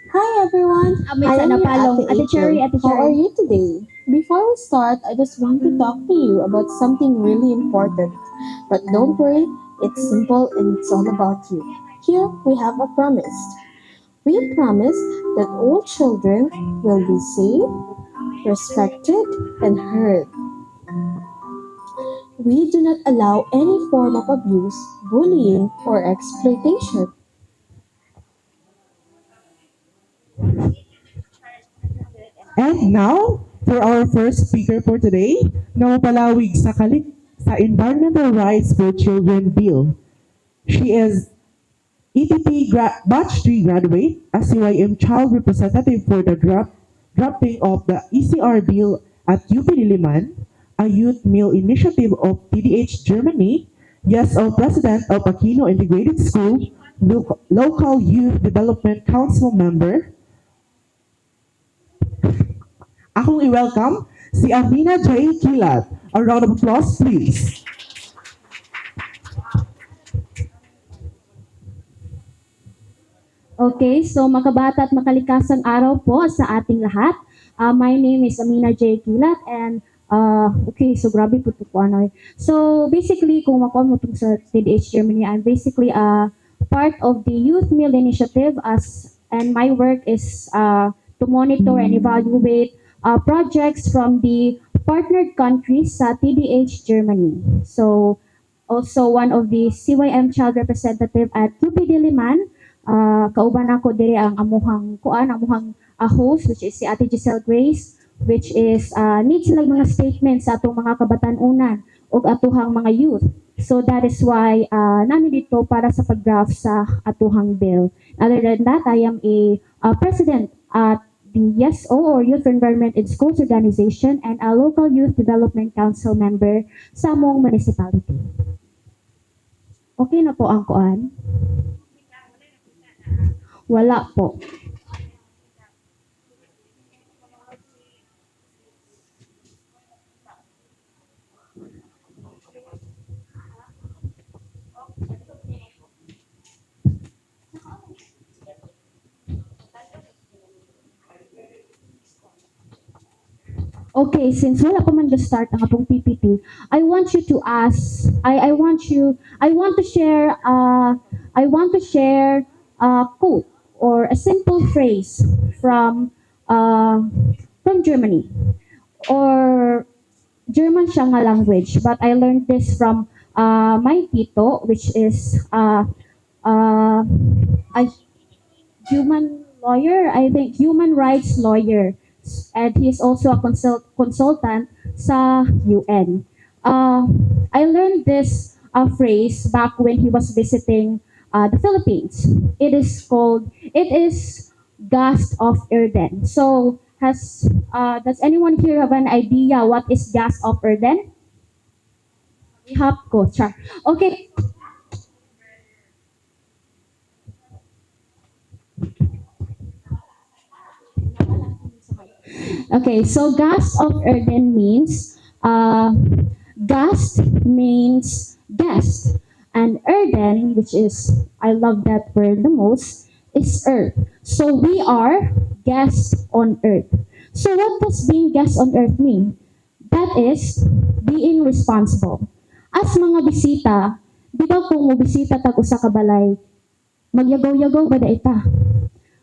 Hi everyone, May I am sana your palong. Ate Cherry. How are you today? Before we start, I just want to talk to you about something really important. But don't worry, it's simple and it's all about you. Here we have a promise. We promise that all children will be safe, respected, and heard. We do not allow any form of abuse, bullying, or exploitation. And now, for our first speaker for today, na mapalawig sa Environmental Rights for Children Bill. She is Batch 3 graduate, a CYM Child Representative for the drafting of the ECR Bill at UP Diliman, a youth meal initiative of TDH Germany, YesO President of Aquino Integrated School, local youth development council member. Akong i-welcome si Arlina J. Kilat. A round of applause, please. Okay, so makabata at makalikasang araw po sa ating lahat. My name is Amina J. Kilat and okay, so grabe po ito po ano. So basically, kung ako mo itong sa TDH Germany, I'm basically part of the Youth Meal Initiative and my work is to monitor and evaluate projects from the partnered countries sa TDH Germany. So also one of the CYM child representative at UP Diliman. Kauban ako diri ang amuhang host which is si Ate Giselle Grace, which is need sila mga statements sa atong mga kabatan-unan ug atuhang mga youth. So that is why namin dito para sa pag-draft sa atuhang bill. Other than that, I am a president at the YesO or Youth Environment in Schools Organization and a local youth development council member sa among municipality. Okay na po ang kuan? Wala po. Okay, since wala pa man start ang atong PPT, I want you to ask, I want to share, a quote or a simple phrase uh, from Germany or German siya nga language, but I learned this from my tito, which is a human lawyer, I think human rights lawyer, and he's also a consultant sa UN. I learned this phrase back when he was visiting the Philippines. It is Gast of Erden. So does anyone here have an idea what is Gast of Erden? Ihap ko, char. Okay, okay, so Gast of Erden means Gast means guest, and Erden, which is I love that word the most, is earth. So we are guests on earth. So what does being guest on earth mean? That is being responsible. As mga bisita, di ba kung mo bisita tag usa ka balay, magyagaw-yagaw ba da ita?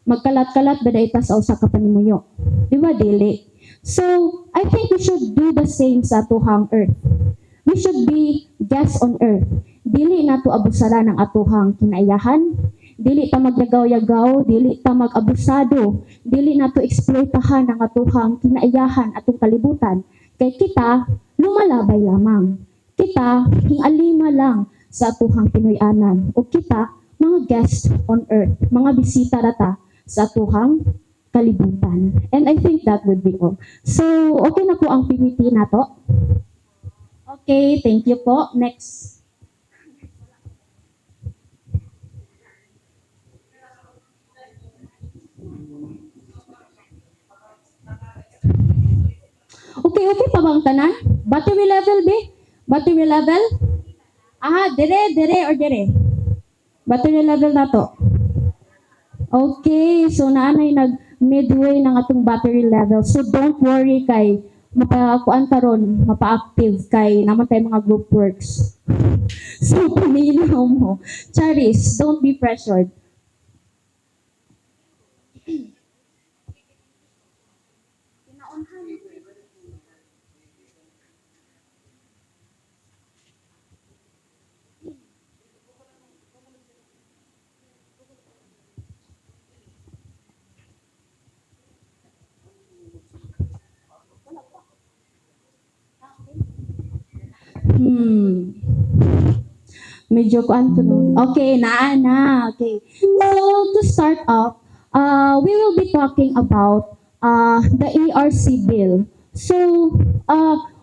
Magkalat-kalat ba da ita sa usa ka panimuyo? Di ba dili? So, I think we should do the same sa atuhang earth. We should be guests on earth. Dili nato abusara ng atuhang kinaiyahan, dili ta magyagaw-yagaw, dili ta mag-abusado, dili nato exploitahan ang atuhang kinaiyahan atong kalibutan. Kay kita, lumalabay lamang. Kita, hingalima lang sa atuhang Pinoyanan. O kita, mga guests on earth, mga bisita rata sa atuhang kalibutan. And I think that would be all. So, okay na po ang PPT nato. Okay, thank you po. Next. Okay, okay pa bang tanan? Battery level, be? Battery level? Aha, dire or dire? Battery level na to. Okay, so naanay nag midway ng atong battery level. So don't worry kay mapakuan karon, mapa-active kay naman tay mga group works. So paminaw mo. Charis, don't be pressured. Hmm. Medyo kuan to no. Okay, na. Okay. So to start off, we will be talking about the ERC bill. So,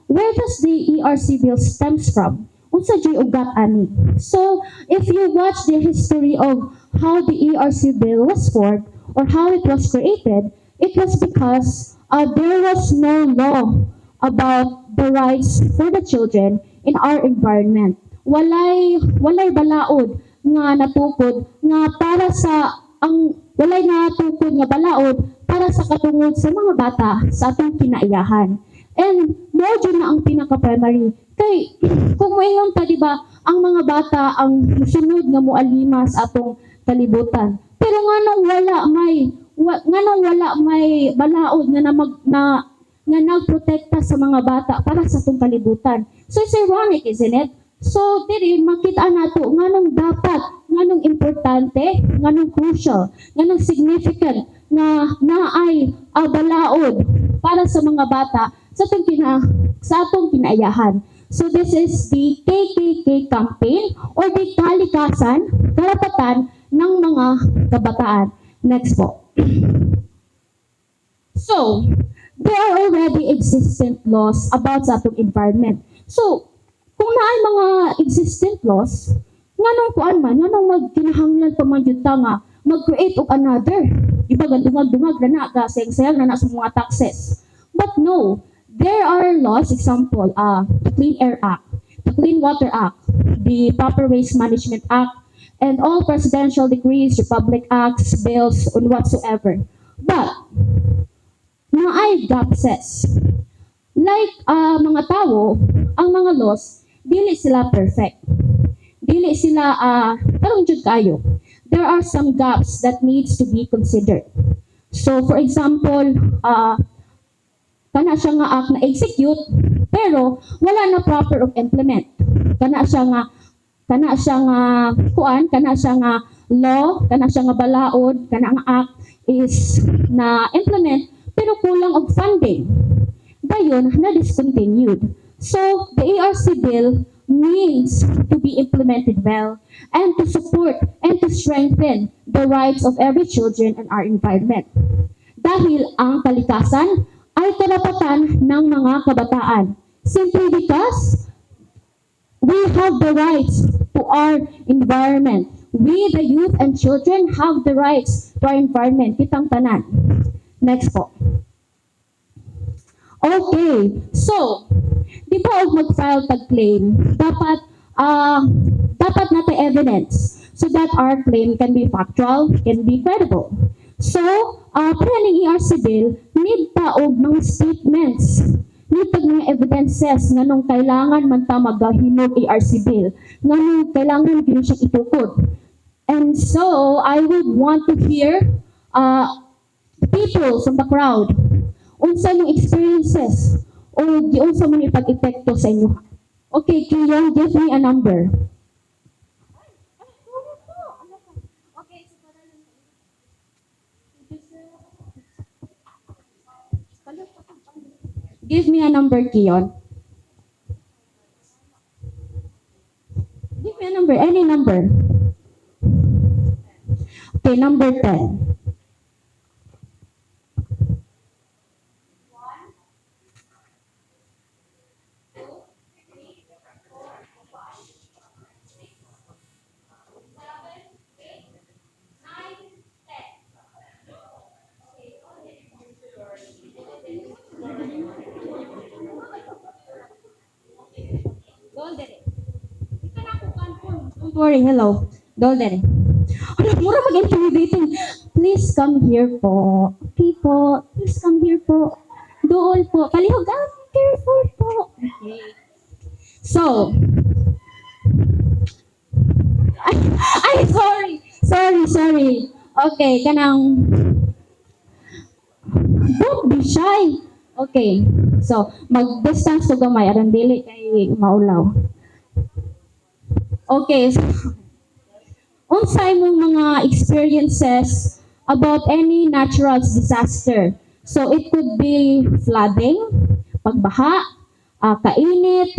where does the ERC bill stems from? Unsa jay ugat ani? So, if you watch the history of how the ERC bill was formed or how it was created, it was because there was no law about the rights for the children in our environment. Walay balaod nga natukod nga para sa ang walay natukod nga balaod para sa katungod sa mga bata sa atong kinaiyahan. And more dyan na ang pinaka-primary. Kay, kung mayon ta, di ba, ang mga bata ang sunod nga mualima sa atong kalibutan. Pero nga nang wala may balaod nga nga nagprotekta sa mga bata para sa atong kalibutan. So it's ironic, isn't it? So, diri makita nato nganong dapat, nganong importante, nganong crucial, nganong significant na ay balaod para sa mga bata sa atong kinaiyahan. So this is the KKK campaign or the kalikasan, karapatan ng mga kabataan. Next po. So, there are already existent laws about sa atong environment. So, kung naay mga existent laws, nganong kuan man, nganong magkinahanglan pa man jud ta nga mag-create og another. Iba gandumag-dumag na sayang na sa mga taxes. But no, there are laws, example, the Clean Air Act, the Clean Water Act, the Proper Waste Management Act, and all presidential decrees, republic acts, bills, and whatsoever. But, naay gapses. Like mga tao, ang mga laws, dili sila perfect. Dili sila tarong jud kayo. There are some gaps that needs to be considered. So for example, kana siya nga act na execute pero wala na proper of implement. Kana siya nga law, kana siya nga balaod, kana nga act is na implement pero kulang og funding. Dayon na discontinued. So the ERC bill needs to be implemented well and to support and to strengthen the rights of every children in our environment. Dahil ang kalikasan ay karapatan ng mga kabataan. Simply because we have the rights to our environment. We, the youth and children, have the rights to our environment. Kitang tanan. Next po. Okay, so, di ba og mag-file tag claim, dapat natin evidence so that our claim can be factual, can be credible. So, para ng ERC bill, need pa og mga statements, need pa mga evidences nga nung kailangan man ta maghinog ERC bill, nga nung kailangan din siya itukod. And so, I would want to hear people from the crowd unsa mong experiences o di unsa mong ipag-epekto sa inyo. Okay, Kiyon, give me a number. Give me a number, Kiyon. Give me a number, any number. Okay, number 10. Don't worry, hello. Doldere. Ano, mura mag-intimidating. please come here po. Okay po, please come here po. Doon po. Palihog, careful po. Okay. So, ay, sorry. Okay, kanang, don't be shy. Okay, so, mag-distance to gamay, aron dili kay maulaw. Okay, so, unsay mong mga experiences about any natural disaster. So, it could be flooding, pagbaha, kainit,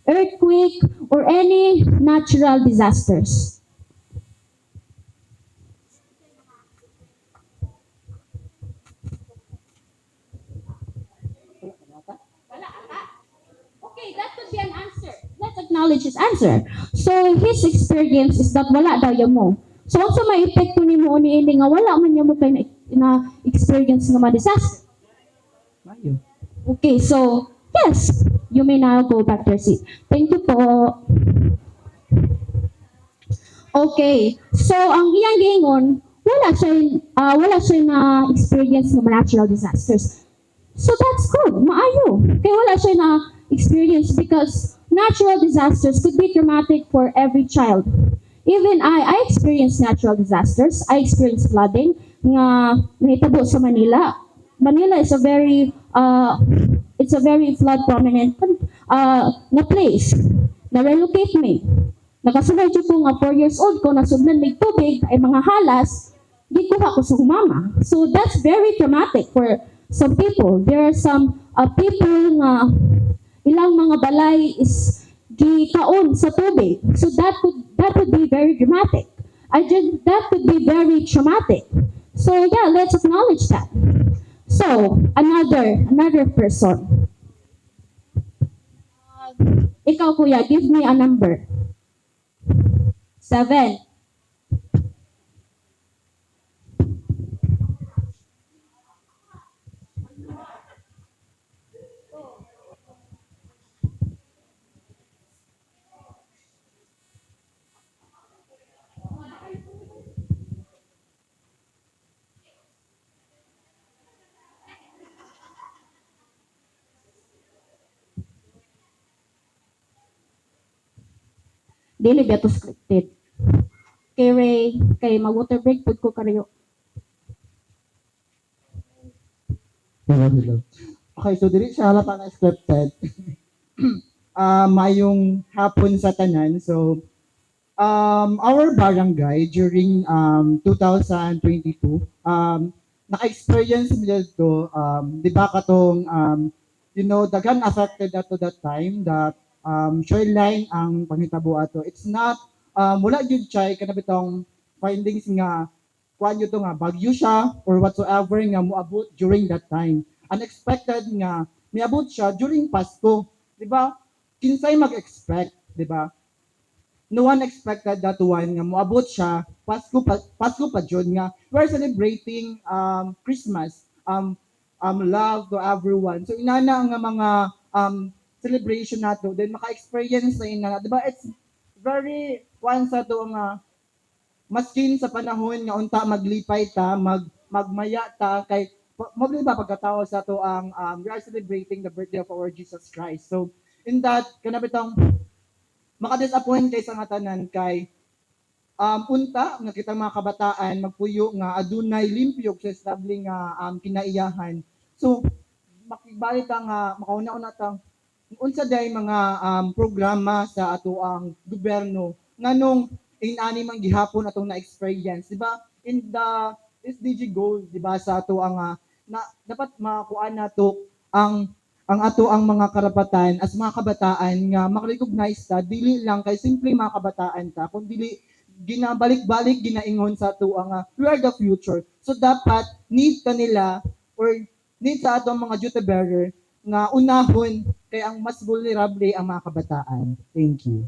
earthquake, or any natural disasters. Okay, that could be an answer. Let's acknowledge his answer. So, his experience is that wala daw yung mo. So, also may epekto ni mo ni nga wala man yung mo kayo na experience nga ma-disaster. Mayo. Okay, so, yes, you may now go back to your seat. Thank you po. Okay, so ang iyang giingon, wala siya na experience ng natural disasters. So that's good, maayo. Kaya wala siya na experience because natural disasters could be traumatic for every child. Even I experienced natural disasters. I experienced flooding nga nahitabo sa Manila. Manila is it's a very flood prominent na place. Na-relocate me. Nakasunod ko nga 4 years old ko, nasudlan may tubig, ay mga halas, gikuha ko sa humama. So that's very traumatic for some people. There are some people nga ilang mga balay is gikaon sa tubig. So that would be very dramatic. That would be very traumatic. So yeah, let's acknowledge that. So another person. Ikaw kuya, give me a number. 7. Dili ba ito scripted? Kay Ray, kay mag-water break, pud ko karayo. Okay, so dili siya halata na scripted. Mayong hapon sa tanan. So, our barangay during 2022, naka-experience nila to, di ba katong, daghan affected ato that time that shoreline ang panghitabo ato. It's not, wala yun siya, kanabitong findings nga, kuan yun to nga, bagyo siya or whatsoever nga moabot during that time. Unexpected nga, miabot siya during Pasko. Di ba? Kinsay mag-expect, di ba? No one expected that one nga moabot siya Pasko pa jud nga we're celebrating Christmas, love to everyone. So inana nga mga celebration nato, then maka-experience na ina, di ba? It's very one sa to nga maskin sa panahon nga unta maglipay ta, magmaya ta kay mo ba pagkatao sa to ang we are celebrating the birthday of our Jesus Christ. So in that kanabitang maka-disappoint kay sa nga tanan kay unta nga kitang mga kabataan magpuyo nga adunay limpyog sa estable nga kinaiyahan. So makibalik ta nga makauna-una ta unsa day mga programa sa ato ang gobyerno nganong inani man gihapon atong na-experience, di ba? In the SDG goals, di ba, sa ato ang na dapat makuha nato ang ato ang mga karapatan as mga kabataan nga makarecognize ta dili lang kay simple mga kabataan ta kun dili ginabalik-balik ginaingon sa ato ang we are the future. So dapat need kanila or need sa atong mga duty bearer nga unahon kay ang mas vulnerable ang mga kabataan. Thank you.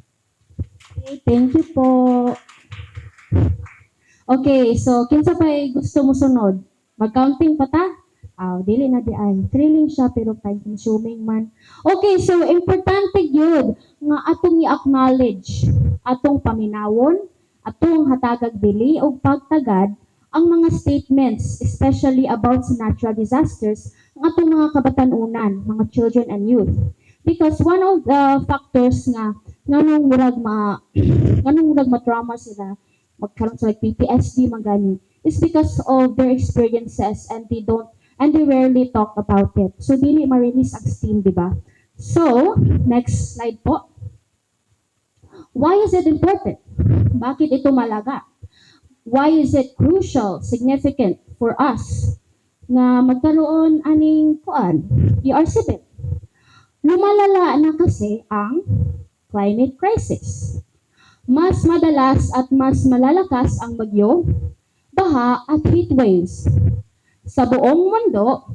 Okay, thank you po. Okay, so kinsa pa gusto mo sunod? Mag-counting pa ta? Dili na di ay. Thrilling siya pero time consuming man. Okay, so importante gyud nga atong i-acknowledge atong paminawon, atong hatagag dili og pagtagad ang mga statements, especially about sa natural disasters, ng atong mga kabatanunan, mga children and youth. Because one of the factors nga nganong murag ma-trauma sila, magkaroon sa like PTSD magani, is because of their experiences and they rarely talk about it. So dili ma-release ang steam, di ba? So, next slide po. Why is it important? Bakit ito malaga? Why is it crucial, significant for us na magkaroon aning kuan, ER7? Lumalala na kasi ang climate crisis. Mas madalas at mas malalakas ang bagyo, baha at heat waves. Sa buong mundo,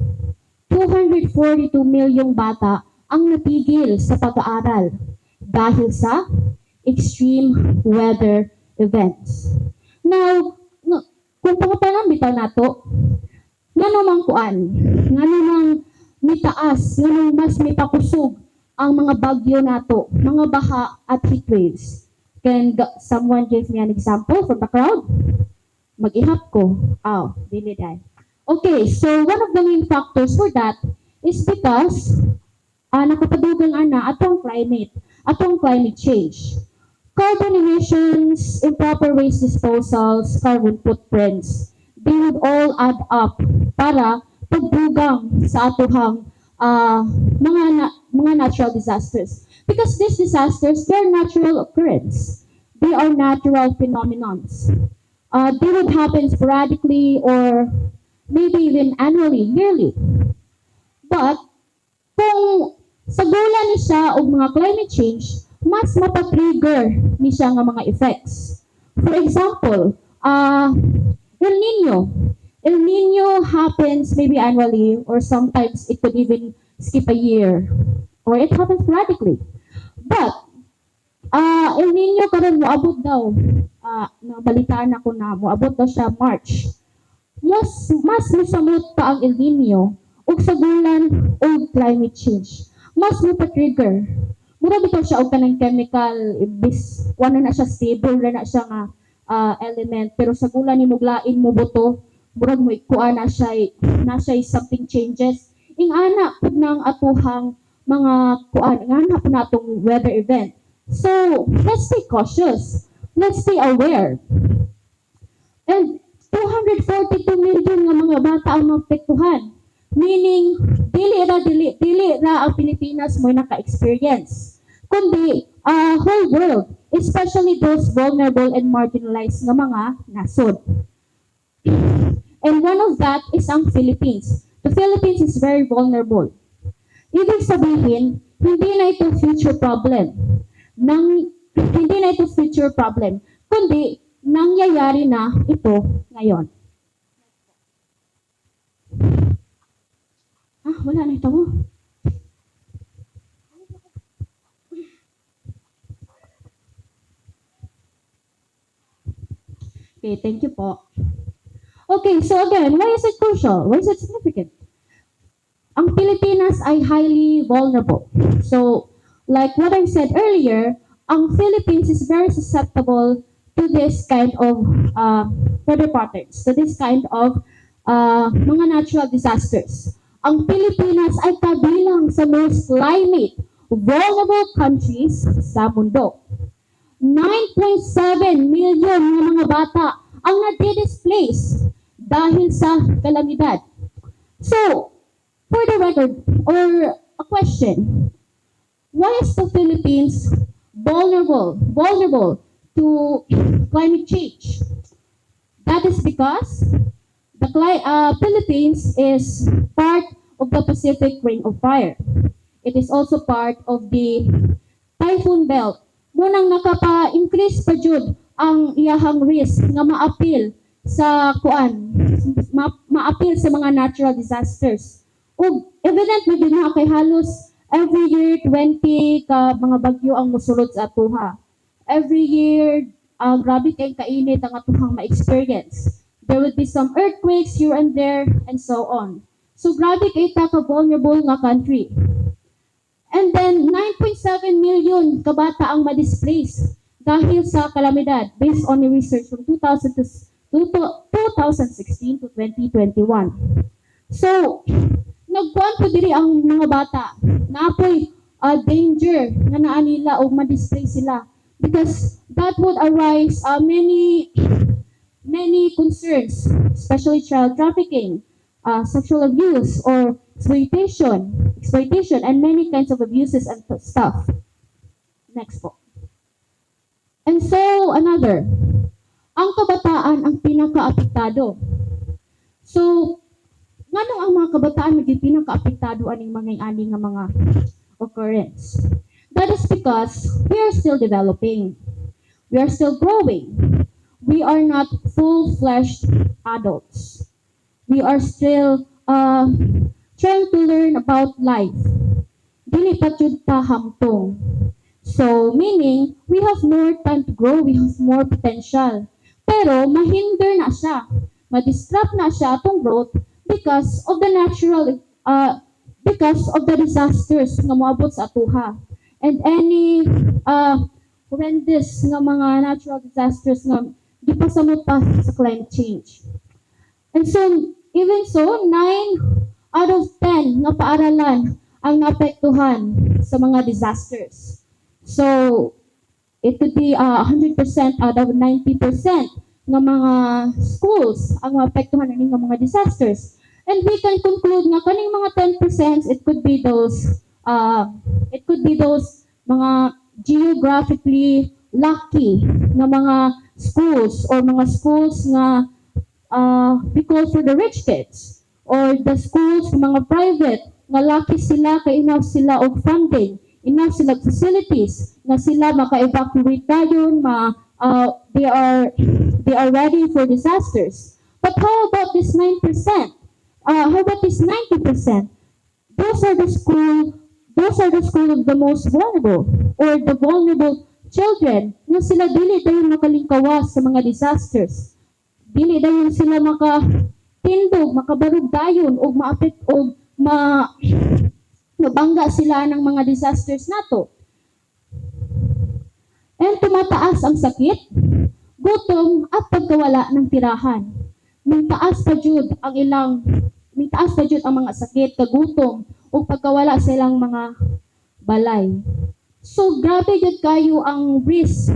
242 milyong bata ang natigil sa pag-aaral dahil sa extreme weather events. Now, kung pangapanan bitaw nato, ngano mang kuan, ngano mang mitaas, ngano mas mipakusog ang mga bagyo nato, mga baha at heat waves. Can someone give me an example from the crowd? Mag-ihap ko. Dili dai. Okay, so one of the main factors for that is because nakapadugang atong climate change. Carbon emissions, improper waste disposals, carbon footprints, they would all add up para pagdugang sa atuhang mga natural disasters. Because these disasters, they're natural occurrence. They are natural phenomenons. They would happen sporadically or maybe even annually, yearly. But kung sagulan ni siya og mga climate change, mas mapatrigger ni siya nga mga effects. For example, El Nino. El Nino happens maybe annually or sometimes it could even skip a year or it happens sporadically. But El Nino karon moabot daw nabalitaan ako na moabot daw siya March. Mas mosamot pa ang El Nino ug sagulan og climate change. Mas mo pa-trigger. Mura bitaw siya og kanang chemical bis wala na siya stable na siya nga element pero sagulan ni muglain mo buto murag mo ikuan na siya something changes ing ana pud nang atuhang mga kuan ing ana pud natong weather event. So let's stay cautious, let's stay aware. And 242 million nga mga bata ang maapektuhan, meaning dili ra ang Pilipinas mo naka-experience kundi whole world, especially those vulnerable and marginalized nga mga nasod. And one of that is ang Philippines. The Philippines is very vulnerable. Ibig sabihin, hindi na ito future problem. Kundi nangyayari na ito ngayon. Wala na ito mo. Okay, thank you po. Okay, so again, why is it crucial? Why is it significant? Ang Pilipinas ay highly vulnerable. So, like what I said earlier, ang Philippines is very susceptible to this kind of weather patterns, to this kind of mga natural disasters. Ang Pilipinas ay kabilang sa most climate vulnerable countries sa mundo. 9.7 million ng mga bata ang na-displace dahil sa kalamidad. So, for the record, or a question, why is the Philippines vulnerable to climate change? That is because the Philippines is part of the Pacific Ring of Fire. It is also part of the typhoon belt. Munang nakapa-increase pa jud ang iyahang risk nga maapil sa maapil sa mga natural disasters. Ug evident mo din na kay halos every year 20 ka mga bagyo ang mosulod sa atuha. Every year grabe kay kainit ang atuhang ma-experience. There would be some earthquakes here and there and so on. So grabe kay ta ka vulnerable nga country. And then 9.7 million kabata ang ma-displace dahil sa kalamidad based on the research from 2000 to 2016 to 2021. So, nagkuhan po diri ang mga bata na apoy danger nga naa nila o ma-display sila because that would arise many concerns, especially child trafficking, sexual abuse or exploitation, and many kinds of abuses and stuff. Next po. And so, another, ang kabataan ang pinaka-apektado. So, nganong ang mga kabataan maging pinaka-apektado aning mga nga mga occurrence? That is because we are still developing. We are still growing. We are not full-fledged adults. We are still trying to learn about life. Dili pa jud ta hamtong. So, meaning, we have more time to grow, we have more potential. Pero, mahinder na siya. Ma-disrupt na siya atong growth because of the because of the disasters nga moabot sa atuha. And any horrendous nga mga natural disasters nga gipasamot pa sa climate change. And so, even so, 9 out of 10 nga paaralan ang naapektuhan sa mga disasters. So, it could be 100% out of 90% ng mga schools ang maapektuhan ng mga disasters. And we can conclude nga kaning mga 10%, it could be those mga geographically lucky na mga schools or mga schools nga we call for the rich kids or the schools mga private nga lucky sila kay enough sila og funding, enough sila facilities na sila maka-evacuate dayon they are ready for disasters. But how about this 9%? How about this 90%? Those are the school of the most vulnerable or the vulnerable children na sila dili dayon makalingkawas sa mga disasters. Dili dayon sila makatindog, makabarog dayon o mabangga sila ng mga disasters nato. And tumataas ang sakit, gutom at pagkawala ng tirahan. Mintaas pa jud ang mga sakit, kagutom o pagkawala sa ilang mga balay. So grabe jud kayo ang risk,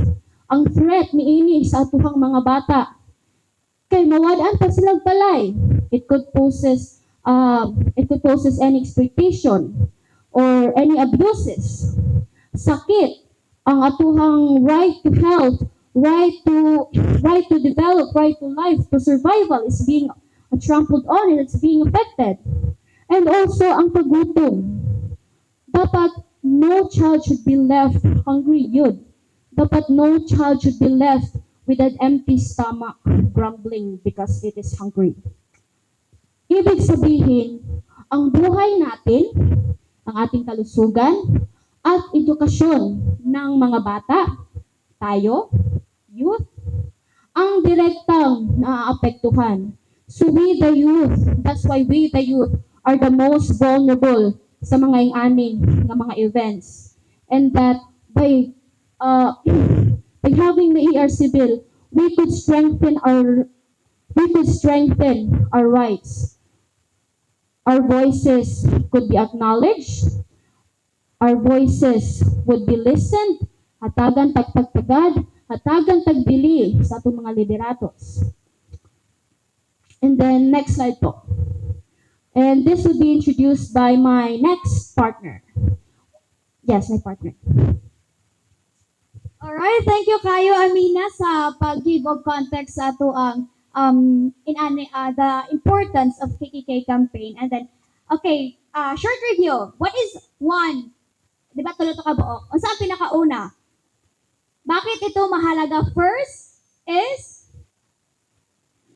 ang threat niini sa atuhang mga bata. Kay mawad-an pa silang balay. It could poses any exploitation or any abuses. Sakit, ang atuhang right to health, right to develop, right to life, to survival is being trampled on and it's being affected. And also ang pagutom. Dapat no child should be left hungry yun. Dapat no child should be left with an empty stomach, grumbling because it is hungry. Ibig sabihin, ang buhay natin, ang ating kalusugan, at edukasyon ng mga bata, tayo, youth, ang direktang naaapektuhan. So we the youth, that's why we the youth are the most vulnerable sa mga ingani ng mga events. And that by having the ERC bill, we could strengthen our rights. Our voices could be acknowledged. Our voices would be listened. Hatagan tagpagtagad, hatagan tagbili sa atong mga lideratos. And then next slide po. And this will be introduced by my next partner. Yes, my partner. Alright, thank you kayo Amina sa pag-give of context sa ato ang the importance of KKK campaign. And then, okay, short review. What is one? Di ba tulo to kabuok? Ang saan pinakauna? Bakit ito mahalaga? First is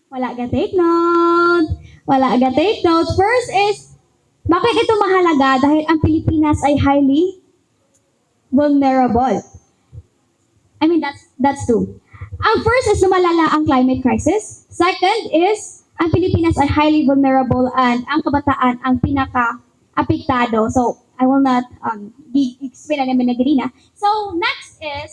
wala ga take note. First is bakit ito mahalaga? Dahil ang Pilipinas ay highly vulnerable. I mean, that's two. Ang first is lumalala ang climate crisis. Second is ang Pilipinas ay highly vulnerable and ang kabataan ang pinaka-apektado. So, I will not explain na namin na ganina. So, next is